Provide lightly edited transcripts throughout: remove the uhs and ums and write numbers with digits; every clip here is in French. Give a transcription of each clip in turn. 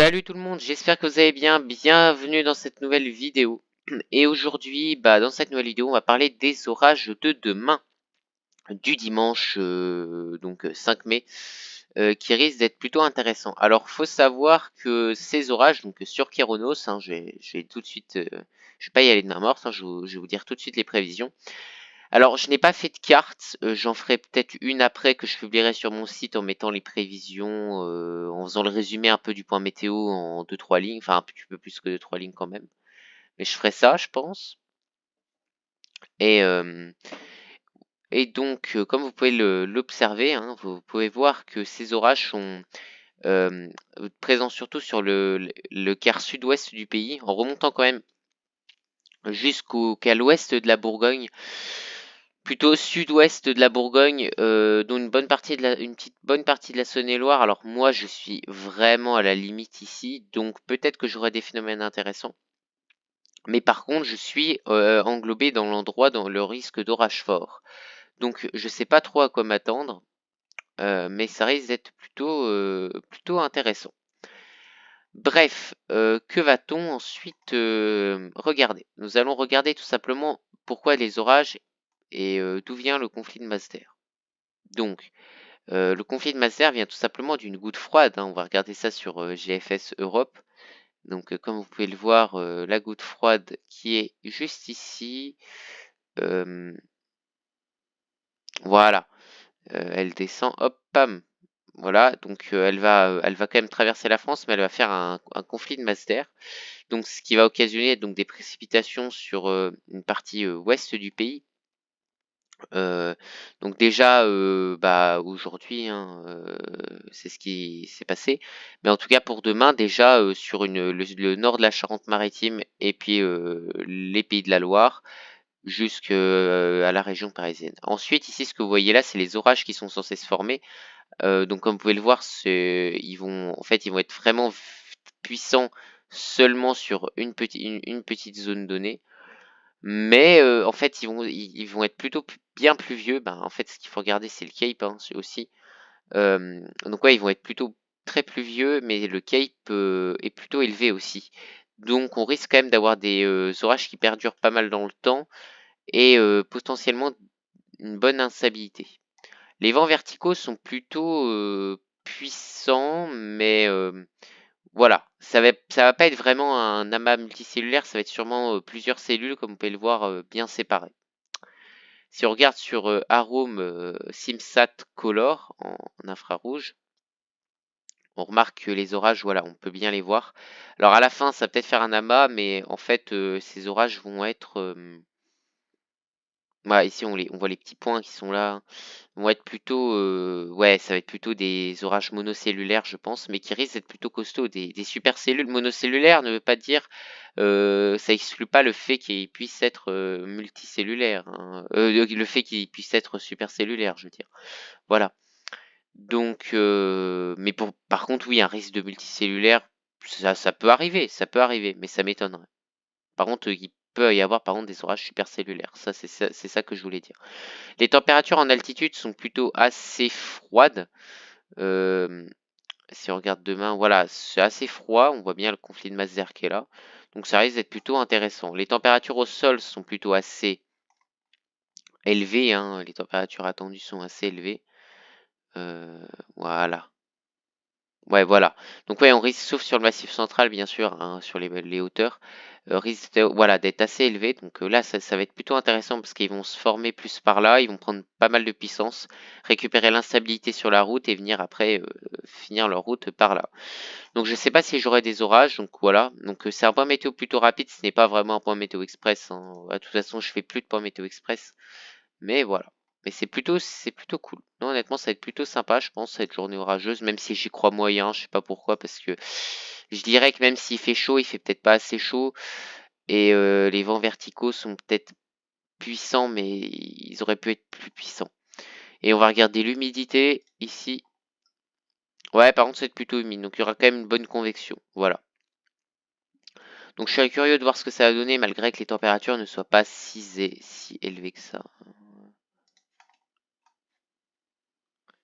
Salut tout le monde, j'espère que vous allez bien. Bienvenue dans cette nouvelle vidéo. Et aujourd'hui, dans cette nouvelle vidéo, on va parler des orages de demain, du dimanche 5 mai, qui risquent d'être plutôt intéressants. Alors, faut savoir que ces orages, donc sur Kéronos, je vais tout de suite, je vais pas y aller de main morte, je vais vous dire tout de suite les prévisions. Alors, je n'ai pas fait de carte, j'en ferai peut-être une après que je publierai sur mon site en mettant les prévisions, en faisant le résumé un peu du point météo en deux trois lignes, enfin un petit peu plus que deux trois lignes quand même. Mais je ferai ça, je pense. Et, euh, et donc, comme vous pouvez l'observer, hein, vous pouvez voir que ces orages sont euh, présents surtout sur le quart sud-ouest du pays, en remontant quand même qu'à l'ouest de la Bourgogne, plutôt sud-ouest de la Bourgogne, dont une petite bonne partie de la Saône-et-Loire. Alors moi, je suis vraiment à la limite ici, donc peut-être que j'aurai des phénomènes intéressants. Mais par contre, je suis englobé dans l'endroit dans le risque d'orage fort. Donc je sais pas trop à quoi m'attendre, mais ça risque d'être plutôt intéressant. Bref, que va-t-on ensuite regarder? Nous allons regarder tout simplement pourquoi les orages et d'où vient le conflit de Masdar. Donc, le conflit de Masdar vient tout simplement d'une goutte froide, hein. On va regarder ça sur GFS Europe. Donc, comme vous pouvez le voir, la goutte froide qui est juste ici. euh, voilà, elle descend, hop, pam. Voilà, donc elle va quand même traverser la France, mais elle va faire un conflit de masse d'air. Donc, ce qui va occasionner donc des précipitations sur une partie ouest du pays. Donc déjà, aujourd'hui, hein, c'est ce qui s'est passé. Mais en tout cas pour demain, déjà sur le nord de la Charente-Maritime et puis les Pays de la Loire jusqu'à la région parisienne. Ensuite, ici, ce que vous voyez là, c'est les orages qui sont censés se former. Donc comme vous pouvez le voir, ils vont être vraiment puissants seulement sur une petite zone donnée. Mais en fait, ils vont être plutôt bien plus vieux. En fait, ce qu'il faut regarder, c'est le Cape hein, aussi. Donc ouais, ils vont être plutôt très pluvieux, mais le Cape est plutôt élevé aussi. Donc on risque quand même d'avoir des orages qui perdurent pas mal dans le temps et potentiellement une bonne instabilité. Les vents verticaux sont plutôt puissants, mais voilà, ça va pas être vraiment un amas multicellulaire, ça va être sûrement plusieurs cellules, comme vous pouvez le voir, bien séparées. Si on regarde sur Arome SimSat Color en infrarouge, on remarque que les orages, voilà, on peut bien les voir. Alors à la fin, ça va peut-être faire un amas, mais en fait, ces orages vont être voilà, ici on voit les petits points qui sont là, vont être plutôt, ouais, ça va être plutôt des orages monocellulaires, je pense, mais qui risquent d'être plutôt costauds. Des supercellules monocellulaires ne veut pas dire, ça exclut pas le fait qu'ils puissent être multicellulaires, hein. Le fait qu'ils puissent être supercellulaires, je veux dire. Voilà. Donc, par contre, oui, un risque de multicellulaire, ça peut arriver, mais ça m'étonnerait. Par contre, il peut y avoir par contre des orages supercellulaires. C'est ça que je voulais dire. Les températures en altitude sont plutôt assez froides. Euh, si on regarde demain, voilà, c'est assez froid. On voit bien le conflit de masse d'air qui est là. Donc ça risque d'être plutôt intéressant. Les températures au sol sont plutôt assez élevées, hein. Les températures attendues sont assez élevées. Voilà. Ouais, voilà. Donc ouais, on risque, sauf sur le massif central, bien sûr, hein, sur les hauteurs, risque voilà, d'être assez élevé. Donc là, ça va être plutôt intéressant parce qu'ils vont se former plus par là, ils vont prendre pas mal de puissance, récupérer l'instabilité sur la route et venir après finir leur route par là. Donc je sais pas si j'aurai des orages, donc voilà. Donc c'est un point météo plutôt rapide, ce n'est pas vraiment un point météo express, hein. De toute façon, je fais plus de point météo express. Mais voilà. Mais c'est plutôt cool. Non, honnêtement, ça va être plutôt sympa, je pense, cette journée orageuse, même si j'y crois moyen, je sais pas pourquoi, parce que je dirais que même s'il fait chaud, il fait peut-être pas assez chaud, et les vents verticaux sont peut-être puissants, mais ils auraient pu être plus puissants. Et on va regarder l'humidité ici. Ouais, par contre, c'est plutôt humide, donc il y aura quand même une bonne convection. Voilà. Donc je serais curieux de voir ce que ça va donner, malgré que les températures ne soient pas si élevées que ça.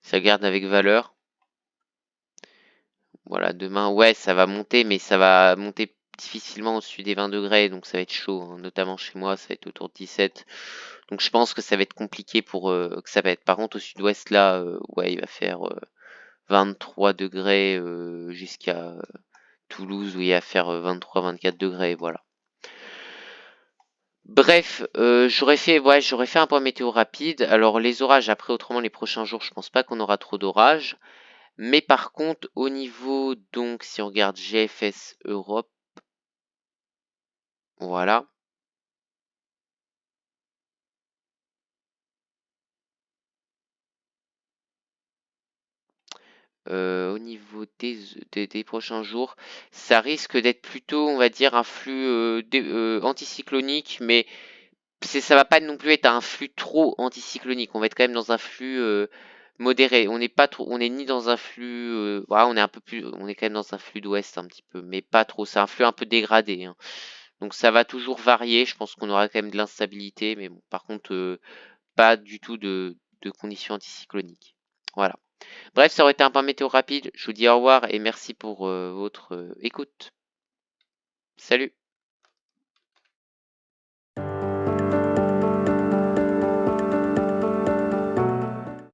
Ça garde avec valeur. Voilà, demain, ouais, ça va monter, mais ça va monter difficilement au-dessus des 20 degrés, donc ça va être chaud, hein. Notamment chez moi, ça va être autour de 17. Donc je pense que ça va être compliqué pour que ça va être. Par contre, au sud-ouest, là, ouais, il va faire 23 degrés jusqu'à Toulouse, où il va faire 23-24 degrés, voilà. Bref, j'aurais fait un point météo rapide. Alors les orages, après, autrement, les prochains jours, je pense pas qu'on aura trop d'orages. Mais par contre, au niveau, donc, si on regarde GFS Europe, voilà. Au niveau des prochains jours, ça risque d'être plutôt, on va dire, un flux anticyclonique, mais ça va pas non plus être un flux trop anticyclonique. On va être quand même dans un flux modéré. On n'est pas trop, on est ni dans un flux, voilà, on est un peu plus, on est quand même dans un flux d'ouest un petit peu, mais pas trop. C'est un flux un peu dégradé, hein. Donc ça va toujours varier. Je pense qu'on aura quand même de l'instabilité, mais bon, par contre, pas du tout de conditions anticycloniques. Voilà. Bref, ça aurait été un point météo rapide. Je vous dis au revoir et merci pour votre écoute. Salut!